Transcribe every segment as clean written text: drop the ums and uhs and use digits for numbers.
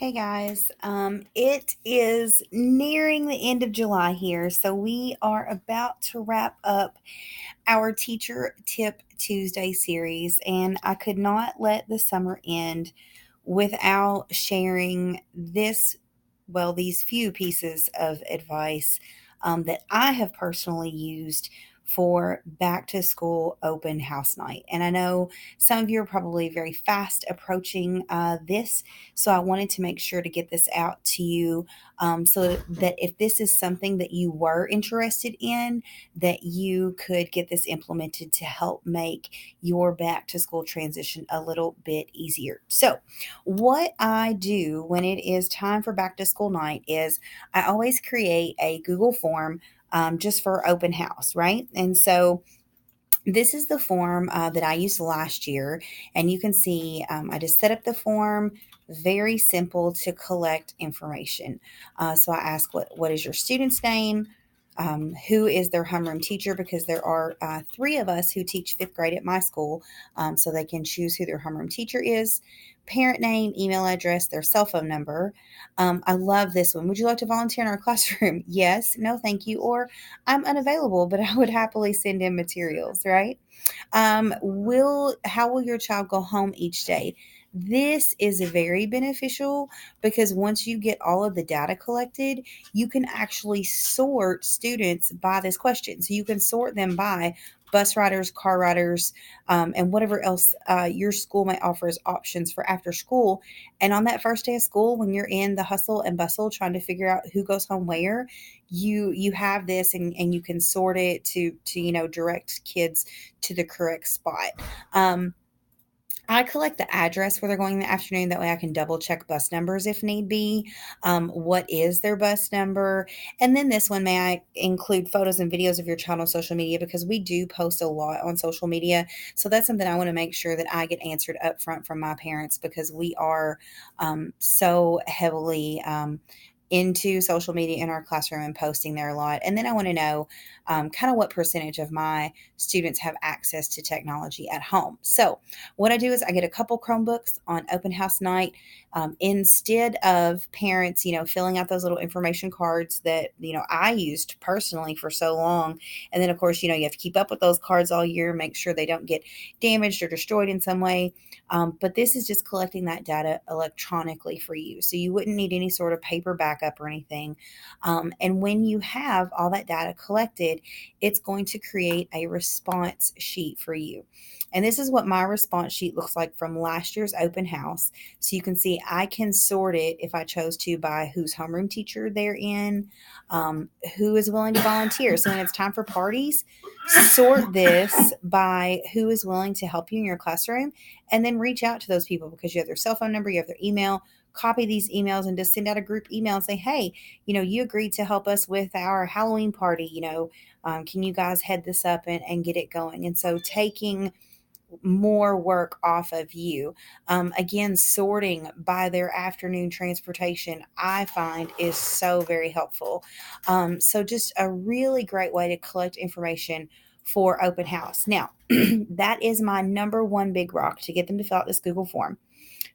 Hey guys, it is nearing the end of July here, so we are about to wrap up our Teacher Tip Tuesday series, and I could not let the summer end without sharing these few pieces of advice that I have personally used for back to school open house night. And I know some of you are probably very fast approaching this, so I wanted to make sure to get this out to you so that if this is something that you were interested in, that you could get this implemented to help make your back to school transition a little bit easier. So, what I do when it is time for back to school night is I always create a Google form just for open house, right? And so this is the form that I used last year, and you can see I just set up the form. Very simple to collect information. So I ask, what is your student's name? Who is their homeroom teacher? Because there are three of us who teach fifth grade at my school, so they can choose who their homeroom teacher is. Parent name, email address, their cell phone number. I love this one. Would you like to volunteer in our classroom? Yes, no, thank you. Or I'm unavailable, but I would happily send in materials, right? Will How will your child go home each day? This is very beneficial because once you get all of the data collected, you can actually sort students by this question. So you can sort them by bus riders, car riders, and whatever else your school may offer as options for after school. And on that first day of school, when you're in the hustle and bustle trying to figure out who goes home where, you have this and you can sort it to direct kids to the correct spot. Um, I collect the address where they're going in the afternoon. That way I can double check bus numbers if need be. What is their bus number? And then this one, may I include photos and videos of your child on social media because we do post a lot on social media. So that's something I want to make sure that I get answered up front from my parents because we are so heavily into social media in our classroom and posting there a lot. And then I want to know kind of what percentage of my students have access to technology at home. So what I do is I get a couple Chromebooks on open house night. Instead of parents, filling out those little information cards that, I used personally for so long. And then, of course, you have to keep up with those cards all year, make sure they don't get damaged or destroyed in some way. But this is just collecting that data electronically for you. So you wouldn't need any sort of paper backup or anything. And when you have all that data collected, it's going to create a response sheet for you. And this is what my response sheet looks like from last year's open house. So you can see I can sort it if I chose to by whose homeroom teacher they're in, who is willing to volunteer. So when it's time for parties, sort this by who is willing to help you in your classroom and then reach out to those people because you have their cell phone number, you have their email. Copy these emails and just send out a group email and say, hey, you agreed to help us with our Halloween party. Can you guys head this up and get it going? And so taking more work off of you. Again, sorting by their afternoon transportation, I find is so very helpful. So, just a really great way to collect information for open house. Now, that is my number one big rock to get them to fill out this Google form.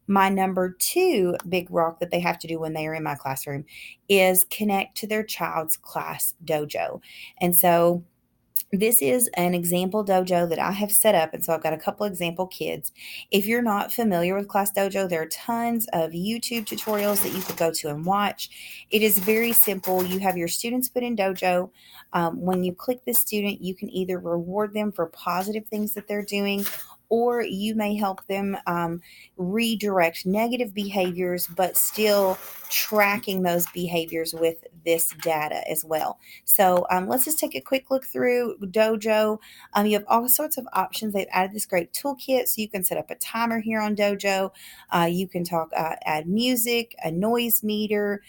My number two big rock that they have to do when they are in my classroom is connect to their child's class dojo. And so, this is an example dojo that I have set up. And so I've got a couple example kids. If you're not familiar with Class Dojo, there are tons of YouTube tutorials that you could go to and watch. It is very simple. You have your students put in dojo. When you click the student, you can either reward them for positive things that they're doing, or you may help them redirect negative behaviors, but still tracking those behaviors with this data as well. So let's just take a quick look through Dojo. You have all sorts of options. They've added this great toolkit, so you can set up a timer here on Dojo. You can add music, a noise meter,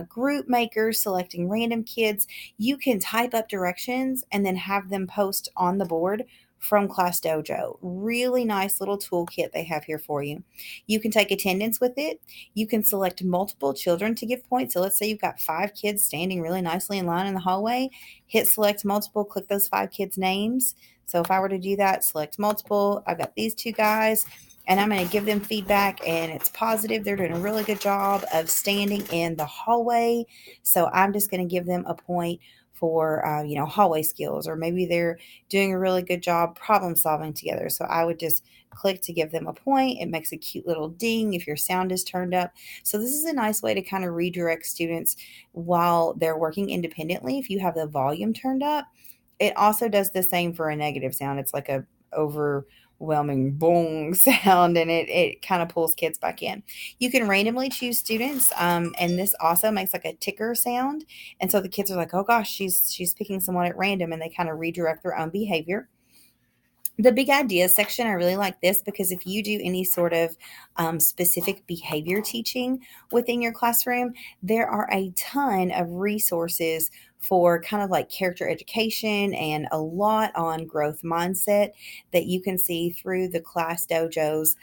group makers, selecting random kids. You can type up directions and then have them post on the board from Class Dojo. Really nice little toolkit they have here for you. You can take attendance with it. You can select multiple children to give points. So let's say you've got 5 kids standing really nicely in line in the hallway. Hit select multiple, click those 5 kids' names. So if I were to do that, select multiple. I've got these 2 guys. and I'm going to give them feedback, and it's positive. They're doing a really good job of standing in the hallway. So I'm just going to give them a point for, hallway skills, or maybe they're doing a really good job problem solving together. So I would just click to give them a point. It makes a cute little ding if your sound is turned up. So this is a nice way to kind of redirect students while they're working independently. If you have the volume turned up, it also does the same for a negative sound. It's like a overwhelming boom sound, and it kind of pulls kids back in. You can randomly choose students, and this also makes like a ticker sound, and so the kids are like, oh gosh, she's picking someone at random, and they kind of redirect their own behavior. The big ideas section, I really like this because if you do any sort of specific behavior teaching within your classroom, there are a ton of resources for kind of like character education and a lot on growth mindset that you can see through the Class Dojo's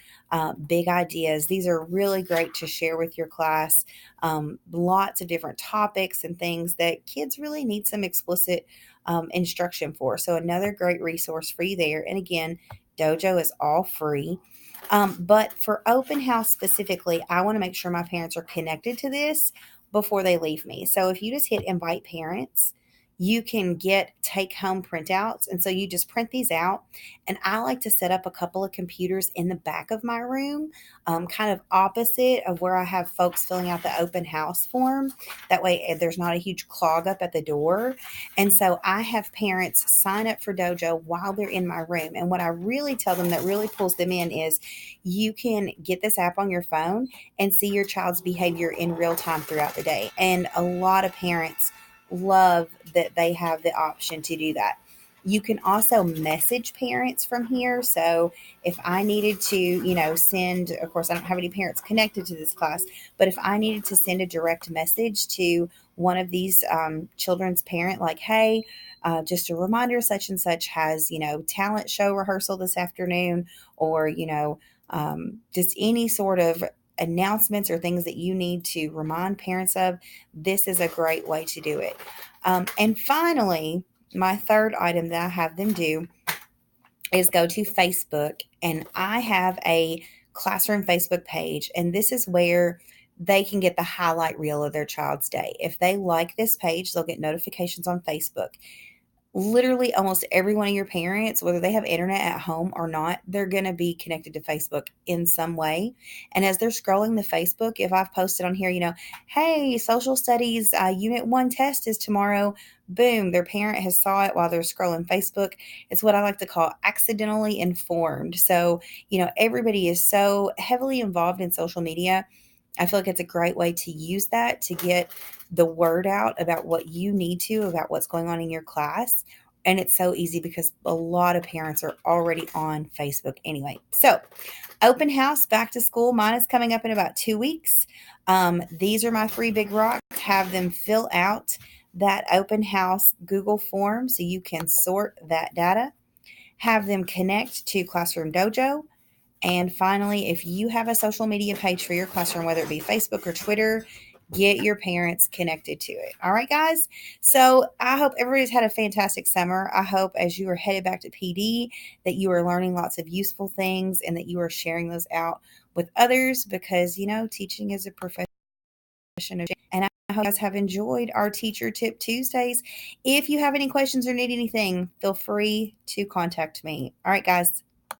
big ideas. These are really great to share with your class. Lots of different topics and things that kids really need some explicit instruction for. So, another great resource for you there. And again, Dojo is all free. But for open house specifically, I want to make sure my parents are connected to this before they leave me. So, if you just hit invite parents, you can get take home printouts. And so you just print these out. And I like to set up a couple of computers in the back of my room, kind of opposite of where I have folks filling out the open house form. That way, there's not a huge clog up at the door. And so I have parents sign up for Dojo while they're in my room. And what I really tell them that really pulls them in is you can get this app on your phone and see your child's behavior in real time throughout the day. And a lot of parents love that they have the option to do that. You can also message parents from here. So if I needed to, send, of course, I don't have any parents connected to this class, but if I needed to send a direct message to one of these children's parent, like, hey, just a reminder, such and such has, talent show rehearsal this afternoon, or, just any sort of announcements or things that you need to remind parents of, this is a great way to do it. And finally, my third item that I have them do is go to Facebook, and I have a classroom Facebook page, and this is where they can get the highlight reel of their child's day. If they like this page, they'll get notifications on Facebook. Literally almost every one of your parents, whether they have internet at home or not, they're going to be connected to Facebook in some way. And as they're scrolling the Facebook, if I've posted on here, hey, social studies unit 1 test is tomorrow, boom, their parent has saw it while they're scrolling Facebook. It's what I like to call accidentally informed. So, everybody is so heavily involved in social media. I feel like it's a great way to use that to get the word out about what you need to, about what's going on in your class. And it's so easy because a lot of parents are already on Facebook anyway. So, open house back to school. Mine is coming up in about 2 weeks. These are my 3 big rocks. Have them fill out that open house Google form so you can sort that data. Have them connect to Classroom Dojo. And finally, if you have a social media page for your classroom, whether it be Facebook or Twitter, get your parents connected to it. All right, guys. So I hope everybody's had a fantastic summer. I hope as you are headed back to PD that you are learning lots of useful things and that you are sharing those out with others, because, teaching is a profession. And I hope you guys have enjoyed our Teacher Tip Tuesdays. If you have any questions or need anything, feel free to contact me. All right, guys.